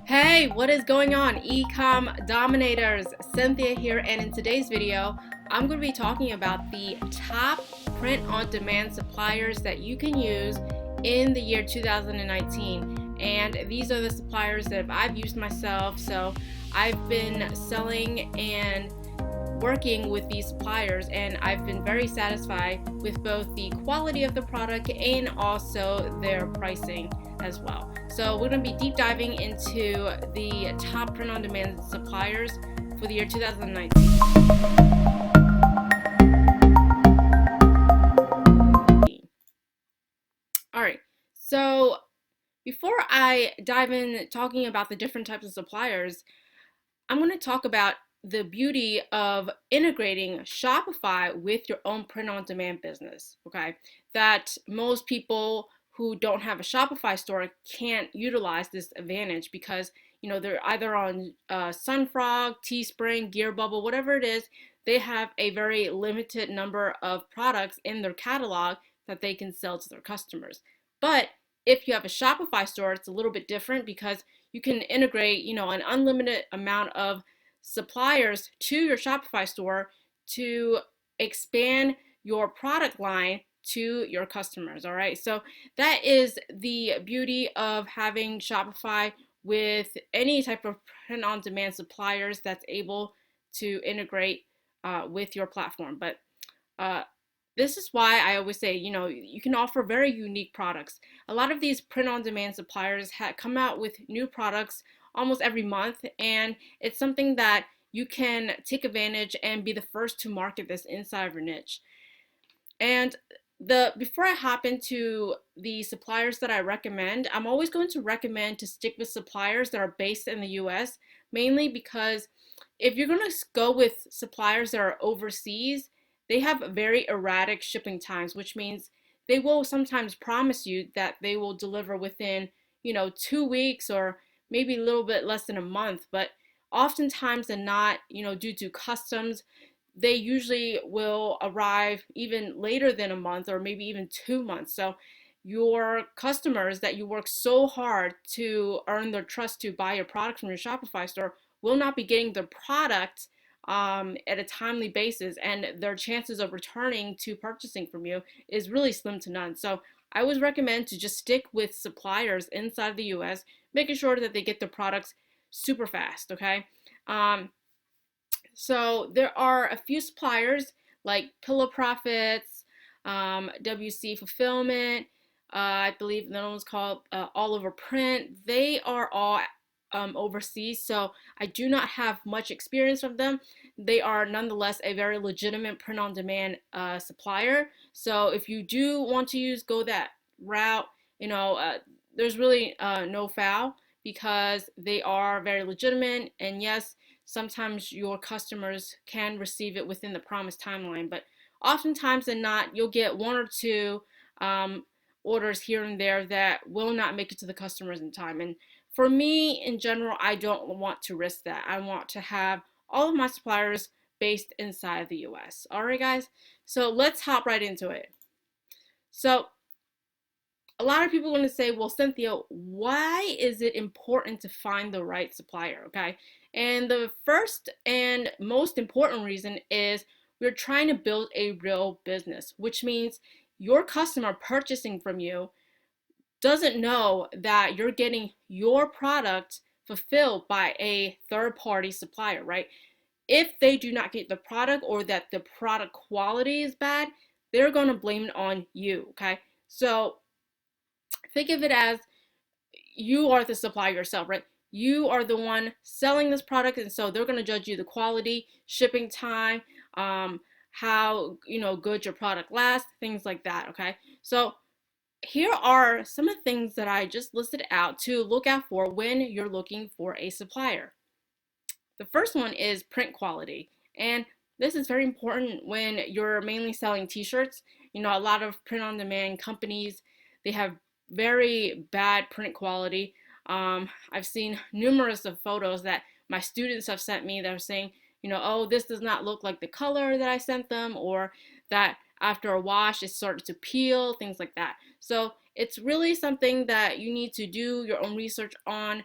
Hey, what is going on, Ecom Dominators? Cynthia here, and in today's video, I'm going to be talking about the top print-on-demand suppliers that you can use in the year 2019. And these are the suppliers that I've used myself. So I've been selling and working with these suppliers, and I've been very satisfied with both the quality of the product and also their pricing as well. So we're going to be deep diving into the top print-on-demand suppliers for the year 2019. All right, so before I dive in talking about the different types of suppliers, I'm going to talk about the beauty of integrating Shopify with your own print-on-demand business, okay? That most people who don't have a Shopify store can't utilize this advantage because, they're either on Sunfrog, Teespring, Gearbubble, whatever it is. They have a very limited number of products in their catalog that they can sell to their customers. But if you have a Shopify store, it's a little bit different because you can integrate, an unlimited amount of suppliers to your Shopify store to expand your product line to your customers. All right, so that is the beauty of having Shopify with any type of print-on-demand suppliers that's able to integrate with your platform. But this is why I always say, you can offer very unique products. A lot of these print-on-demand suppliers come out with new products almost every month, and it's something that you can take advantage and be the first to market this inside of your niche. And before I hop into the suppliers that I recommend, I'm always going to recommend to stick with suppliers that are based in the US, mainly because if you're going to go with suppliers that are overseas, they have very erratic shipping times, which means they will sometimes promise you that they will deliver within, 2 weeks or maybe a little bit less than a month. But oftentimes and not, due to customs, they usually will arrive even later than a month or maybe even 2 months. So your customers that you work so hard to earn their trust to buy your product from your Shopify store will not be getting their product at a timely basis, and their chances of returning to purchasing from you is really slim to none. So I always recommend to just stick with suppliers inside the US, making sure that they get the products super fast, okay? So there are a few suppliers like Pillow Profits, WC Fulfillment, I believe another one's called All Over Print. They are all overseas, so I do not have much experience from them. They are nonetheless a very legitimate print-on-demand supplier. So if you do want to go that route, there's really no foul because they are very legitimate. And yes, sometimes your customers can receive it within the promised timeline, but oftentimes than not, you'll get one or two orders here and there that will not make it to the customers in time. And for me, in general, I don't want to risk that. I want to have all of my suppliers based inside the US. All right, guys, so let's hop right into it. So a lot of people are going to say, well, Cynthia, why is it important to find the right supplier? Okay. And the first and most important reason is we're trying to build a real business, which means your customer purchasing from you doesn't know that you're getting your product fulfilled by a third-party supplier, right? If they do not get the product or that the product quality is bad, they're going to blame it on you, okay? So think of it as you are the supplier yourself, right? You are the one selling this product, and so they're going to judge you the quality, shipping time, how good your product lasts, things like that. Okay, so here are some of the things that I just listed out to look out for when you're looking for a supplier. The first one is print quality, and this is very important when you're mainly selling t-shirts. A lot of print-on-demand companies, they have very bad print quality. I've seen numerous of photos that my students have sent me that are saying, oh, this does not look like the color that I sent them, or that after a wash it started to peel, things like that. So it's really something that you need to do your own research on.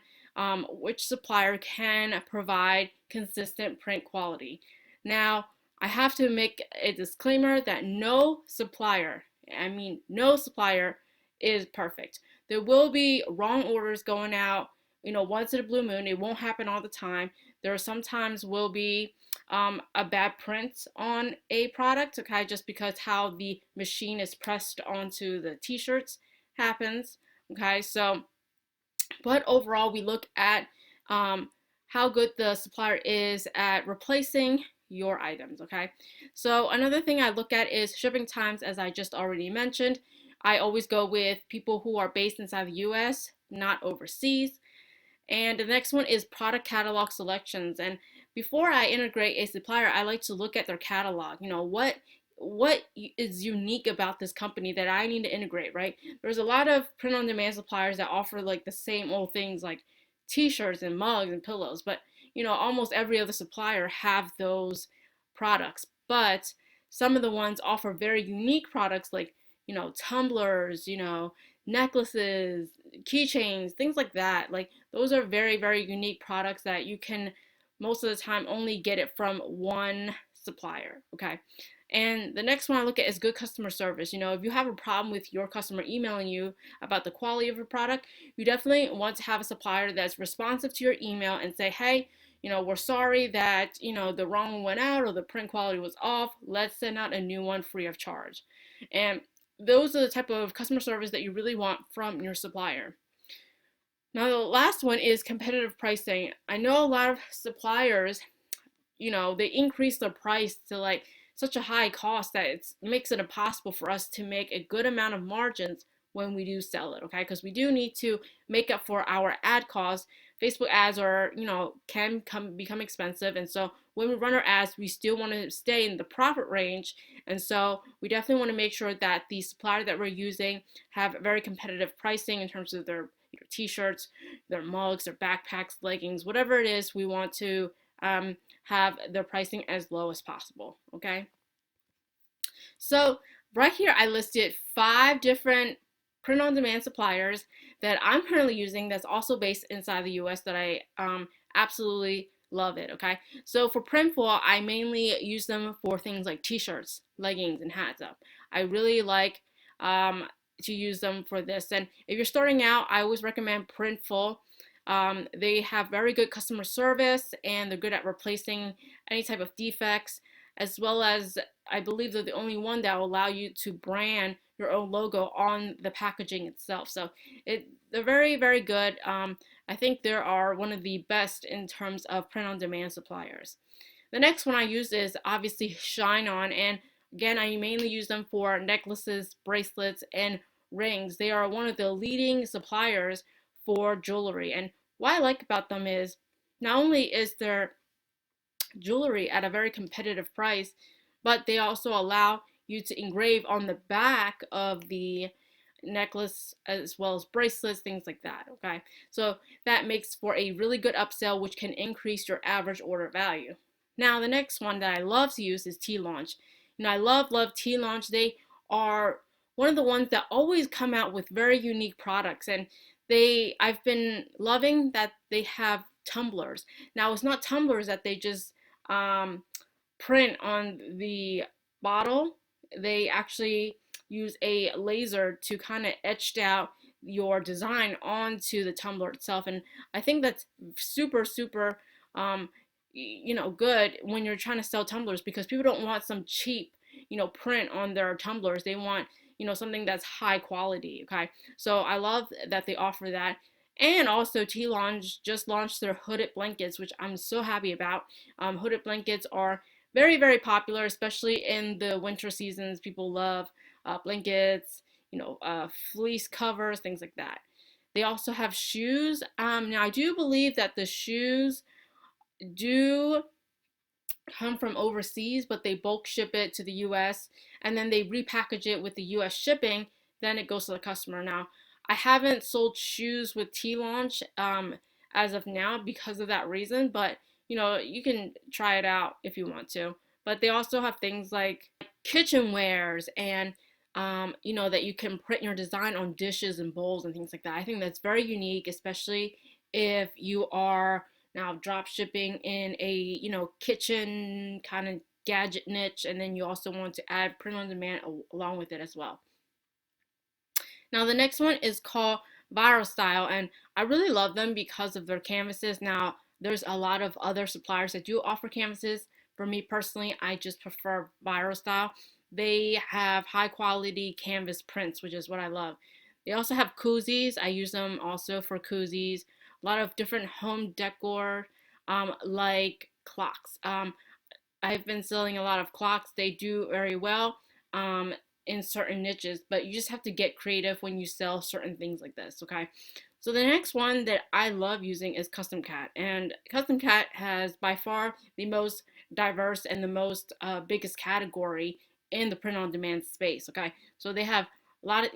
which supplier can provide consistent print quality. Now, I have to make a disclaimer that no supplier, I mean no supplier, is perfect. There will be wrong orders going out, once in a blue moon. It won't happen all the time. There sometimes will be a bad print on a product, okay, just because how the machine is pressed onto the t-shirts happens, okay. So but overall, we look at how good the supplier is at replacing your items, okay? So another thing I look at is shipping times, as I just already mentioned. I always go with people who are based inside the US, not overseas. And the next one is product catalog selections. And before I integrate a supplier, I like to look at their catalog. What is unique about this company that I need to integrate, right? There's a lot of print on demand suppliers that offer like the same old things like t-shirts and mugs and pillows, but almost every other supplier have those products. But some of the ones offer very unique products like, tumblers, necklaces, keychains, things like that. Like those are very, very unique products that you can most of the time only get it from one supplier, okay? And the next one I look at is good customer service. If you have a problem with your customer emailing you about the quality of a product, you definitely want to have a supplier that's responsive to your email and say, hey, we're sorry that, the wrong one went out or the print quality was off. Let's send out a new one free of charge. And those are the type of customer service that you really want from your supplier. Now, the last one is competitive pricing. I know a lot of suppliers, they increase their price to like such a high cost that it makes it impossible for us to make a good amount of margins when we do sell it, okay? Because we do need to make up for our ad costs. Facebook ads are, can become expensive, and so when we run our ads, we still want to stay in the profit range, and so we definitely want to make sure that the supplier that we're using have very competitive pricing in terms of their t-shirts, their mugs, their backpacks, leggings, whatever it is. We want to have their pricing as low as possible, okay? So right here, I listed 5 different print-on-demand suppliers that I'm currently using that's also based inside the US that I absolutely love it, okay? So for Printful, I mainly use them for things like t-shirts, leggings, and hats up. I really like to use them for this. And if you're starting out, I always recommend Printful. They have very good customer service, and they're good at replacing any type of defects, as well as I believe they're the only one that will allow you to brand your own logo on the packaging itself. So they're very, very good. I think they are one of the best in terms of print-on-demand suppliers. The next one I use is obviously Shine On, and again, I mainly use them for necklaces, bracelets, and rings. They are one of the leading suppliers for jewelry, and what I like about them is not only is their jewelry at a very competitive price, but they also allow you to engrave on the back of the necklace as well as bracelets, things like that, okay? So that makes for a really good upsell, which can increase your average order value. Now, the next one that I love to use is T-Launch. I love T-Launch. They are one of the ones that always come out with very unique products, and I've been loving that they have tumblers. Now, it's not tumblers that they just print on the bottle. They actually use a laser to kind of etch out your design onto the tumbler itself, and I think that's super, super good when you're trying to sell tumblers, because people don't want some cheap print on their tumblers. They want something that's high quality, okay? So I love that they offer that. And also T-Launch just launched their hooded blankets, which I'm so happy about. Hooded blankets are very, very popular, especially in the winter seasons. People love blankets, fleece covers, things like that. They also have shoes. Now I do believe that the shoes do come from overseas, but they bulk ship it to the US and then they repackage it with the US shipping, then it goes to the customer. Now, I haven't sold shoes with T-Launch as of now because of that reason, but you can try it out if you want to. But they also have things like kitchenwares and that you can print your design on dishes and bowls and things like that. I think that's very unique, especially if you are now drop shipping in a, kitchen kind of gadget niche, and then you also want to add print on demand along with it as well. Now the next one is called Viral Style, and I really love them because of their canvases. Now there's a lot of other suppliers that do offer canvases. For me personally, I just prefer Viral Style. They have high quality canvas prints, which is what I love. They also have koozies. I use them also for koozies. A lot of different home decor, like clocks. I've been selling a lot of clocks. They do very well in certain niches, but you just have to get creative when you sell certain things like this, okay? So the next one that I love using is Custom Cat, and Custom Cat has by far the most diverse and the most biggest category in the print-on-demand space, okay? So they have a lot of,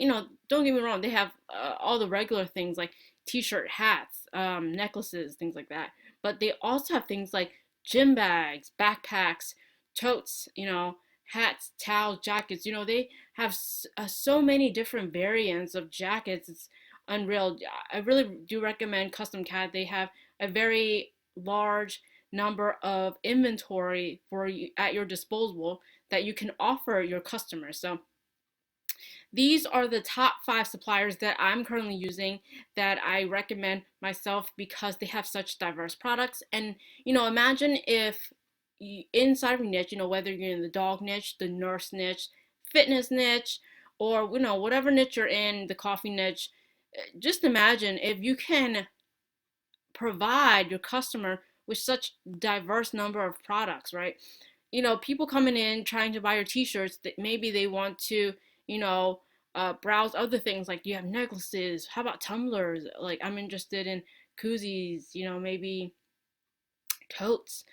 don't get me wrong, they have all the regular things like t-shirt, hats, necklaces, things like that, but they also have things like gym bags, backpacks, totes, hats, towels, jackets. They have so many different variants of jackets. It's unreal. I really do recommend Custom Cat. They have a very large number of inventory for you at your disposal that you can offer your customers. So these are the top 5 suppliers that I'm currently using that I recommend myself because they have such diverse products. And, imagine if inside of your niche, whether you're in the dog niche, the nurse niche, fitness niche, or, whatever niche you're in, the coffee niche, just imagine if you can provide your customer with such diverse number of products, right? People coming in trying to buy your t-shirts, that maybe they want to, browse other things, like, do you have necklaces? How about tumblers? Like, I'm interested in koozies, maybe totes.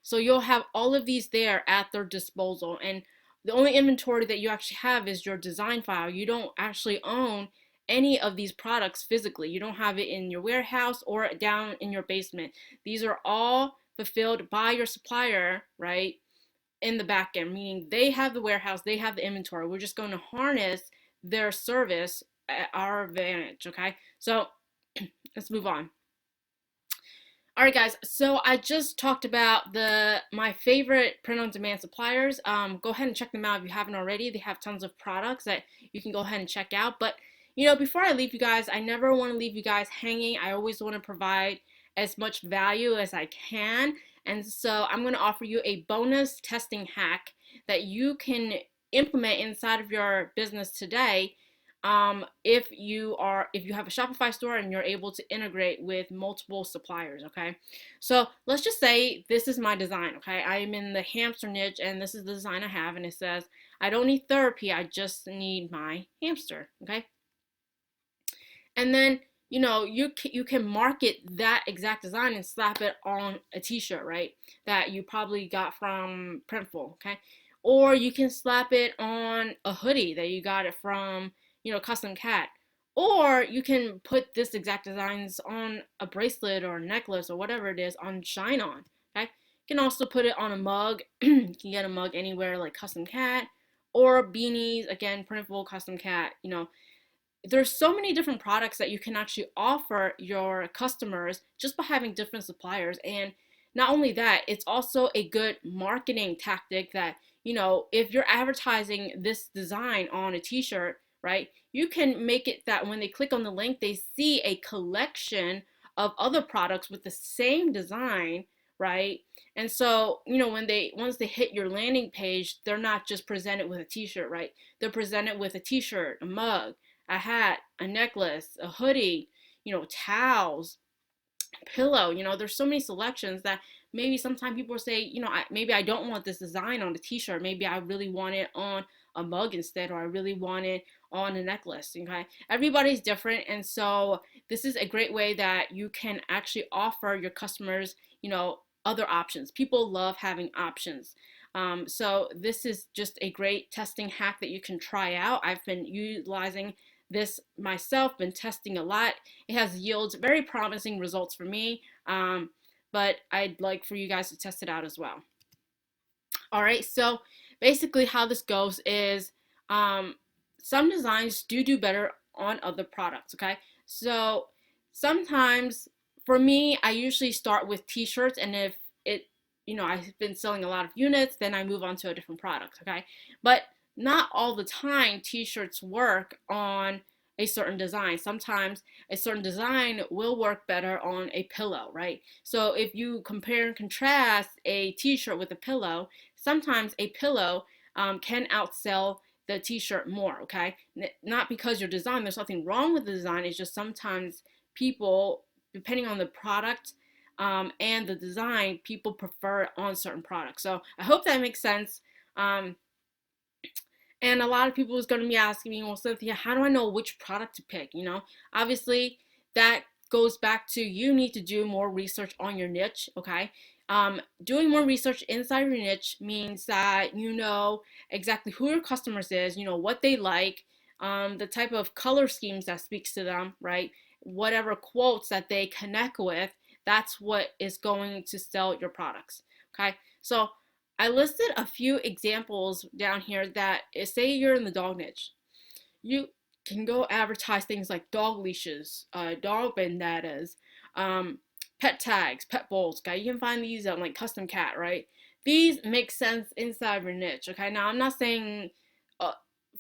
So you'll have all of these there at their disposal, and the only inventory that you actually have is your design file. You don't actually own any of these products physically. You don't have it in your warehouse or down in your basement. These are all fulfilled by your supplier, right, in the back end, meaning they have the warehouse, they have the inventory. We're just going to harness their service at our advantage, okay? So let's move on. All right, guys, so I just talked about my favorite print-on-demand suppliers. Go ahead and check them out if you haven't already. They have tons of products that you can go ahead and check out. But, before I leave you guys, I never want to leave you guys hanging. I always want to provide as much value as I can. And so I'm going to offer you a bonus testing hack that you can implement inside of your business today, if you have a Shopify store and you're able to integrate with multiple suppliers, okay? So let's just say this is my design, okay? I'm in the hamster niche, and this is the design I have, and it says, I don't need therapy, I just need my hamster, okay? And then, you can market that exact design and slap it on a t-shirt, right? That you probably got from Printful, okay? Or you can slap it on a hoodie that you got it from, Custom Cat. Or you can put this exact designs on a bracelet or a necklace or whatever it is on Shine On, okay? You can also put it on a mug. You can get a mug anywhere like Custom Cat, or beanies, again, Printful, Custom Cat, there's so many different products that you can actually offer your customers just by having different suppliers. And not only that, it's also a good marketing tactic that, if you're advertising this design on a t-shirt, right, you can make it that when they click on the link, they see a collection of other products with the same design, right? And so, once they hit your landing page, they're not just presented with a t-shirt, right? They're presented with a t-shirt, a mug, a hat, a necklace, a hoodie, towels, pillow. There's so many selections that maybe sometimes people say, maybe I don't want this design on a t-shirt. Maybe I really want it on a mug instead, or I really want it on a necklace, okay? Everybody's different, and so this is a great way that you can actually offer your customers, other options. People love having options. So this is just a great testing hack that you can try out. I've been utilizing this myself, been testing a lot. It has yields very promising results for me, but I'd like for you guys to test it out as well. All right, so basically how this goes is some designs do better on other products, okay? So sometimes for me, I usually start with t-shirts, and if it, I've been selling a lot of units, then I move on to a different product, okay? But not all the time t-shirts work on a certain design. Sometimes a certain design will work better on a pillow, right? So if you compare and contrast a t-shirt with a pillow, sometimes a pillow can outsell the t-shirt more, okay? Not because your design, there's nothing wrong with the design, it's just sometimes people, depending on the product and the design, people prefer it on certain products. So I hope that makes sense. And a lot of people is going to be asking me, well, Cynthia, how do I know which product to pick? Obviously that goes back to, you need to do more research on your niche, okay? Doing more research inside your niche means that you know exactly who your customers is, what they like, the type of color schemes that speaks to them, right? Whatever quotes that they connect with, that's what is going to sell your products, okay? So I listed a few examples down here that, say you're in the dog niche, you can go advertise things like dog leashes, dog bandanas, pet tags, pet bowls, okay? You can find these on like Custom Cat, right? These make sense inside your niche, okay? Now, I'm not saying,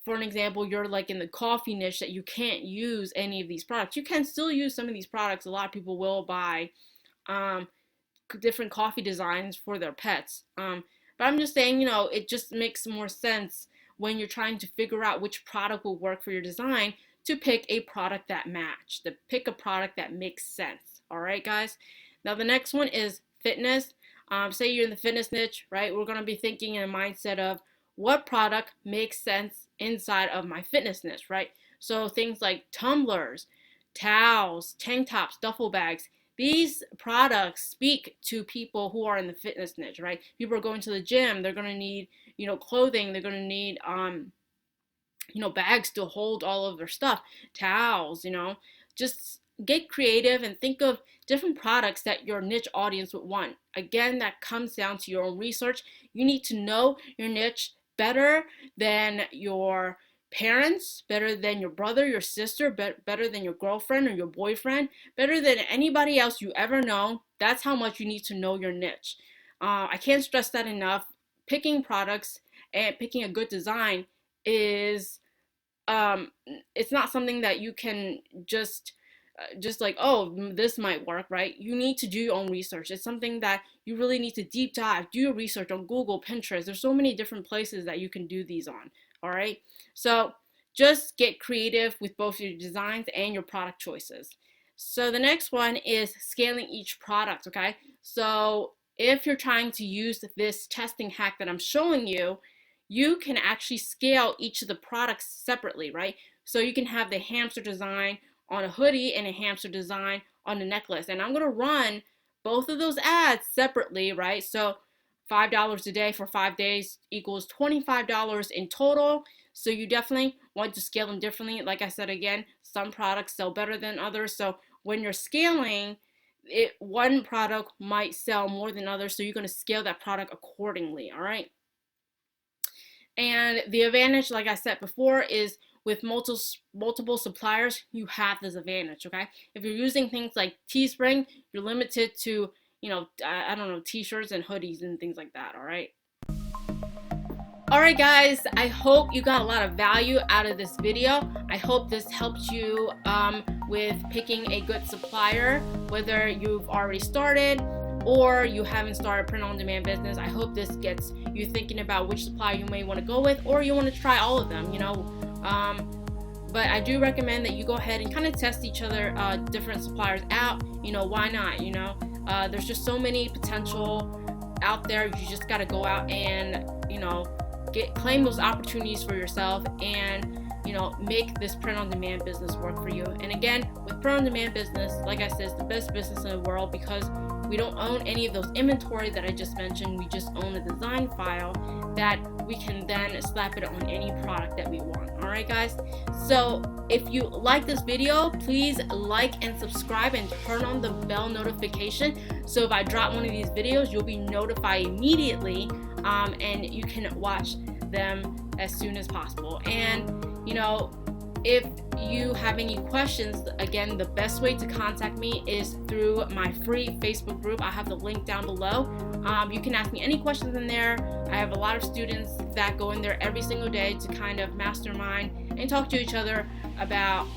for an example, you're like in the coffee niche, that you can't use any of these products. You can still use some of these products. A lot of people will buy different coffee designs for their pets. But I'm just saying, it just makes more sense when you're trying to figure out which product will work for your design, to pick a product that match, to pick a product that makes sense. All right, guys. Now the next one is fitness. Say you're in the fitness niche, right? We're going to be thinking in a mindset of, what product makes sense inside of my fitness niche, right? So things like tumblers, towels, tank tops, duffel bags. These products speak to people who are in the fitness niche, right? People are going to the gym. They're going to need, clothing. They're going to need, bags to hold all of their stuff, towels, just get creative and think of different products that your niche audience would want. Again, that comes down to your own research. You need to know your niche better than your parents, better than your brother, your sister, better than your girlfriend or your boyfriend, better than anybody else you ever know. That's how much you need to know your niche. I can't stress that enough. Picking products and picking a good design is, it's not something that you can just like, oh, this might work, right? You need to do your own research. It's something that you really need to deep dive, do your research on Google, Pinterest. There's so many different places that you can do these on, all right? So just get creative with both your designs and your product choices. So the next one is scaling each product, okay? So if you're trying to use this testing hack that I'm showing you, you can actually scale each of the products separately, right? So you can have the hamster design on a hoodie and a hamster design on a necklace. And I'm going to run both of those ads separately, right? So $5 a day for 5 days equals $25 in total. So you definitely want to scale them differently. Like I said, again, some products sell better than others. So when you're scaling, one product might sell more than others. So you're going to scale that product accordingly, all right? And the advantage, like I said before, is with multiple suppliers, you have this advantage, okay? If you're using things like Teespring, you're limited to, I don't know, t-shirts and hoodies and things like that, all right? All right, guys, I hope you got a lot of value out of this video. I hope this helped you with picking a good supplier, whether you've already started or you haven't started print-on-demand business. I hope this gets you thinking about which supplier you may want to go with, or you want to try all of them, but I do recommend that you go ahead and kind of test each other, different suppliers out. Why not? There's just so many potential out there. You just got to go out and, claim those opportunities for yourself and, make this print-on-demand business work for you. And again, with print-on-demand business, like I said, it's the best business in the world because we don't own any of those inventory that I just mentioned. We just own a design file that we can then slap it on any product that we want. All right, guys? So if you like this video, please like and subscribe and turn on the bell notification. So if I drop one of these videos, you'll be notified immediately, and you can watch them as soon as possible. And If you have any questions, again, the best way to contact me is through my free Facebook group. I have the link down below. You can ask me any questions in there. I have a lot of students that go in there every single day to kind of mastermind and talk to each other about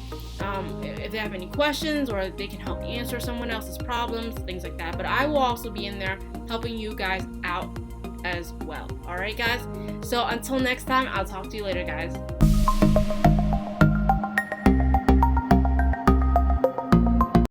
if they have any questions, or they can help answer someone else's problems, things like that. But I will also be in there helping you guys out as well. All right, guys? So until next time, I'll talk to you later, guys.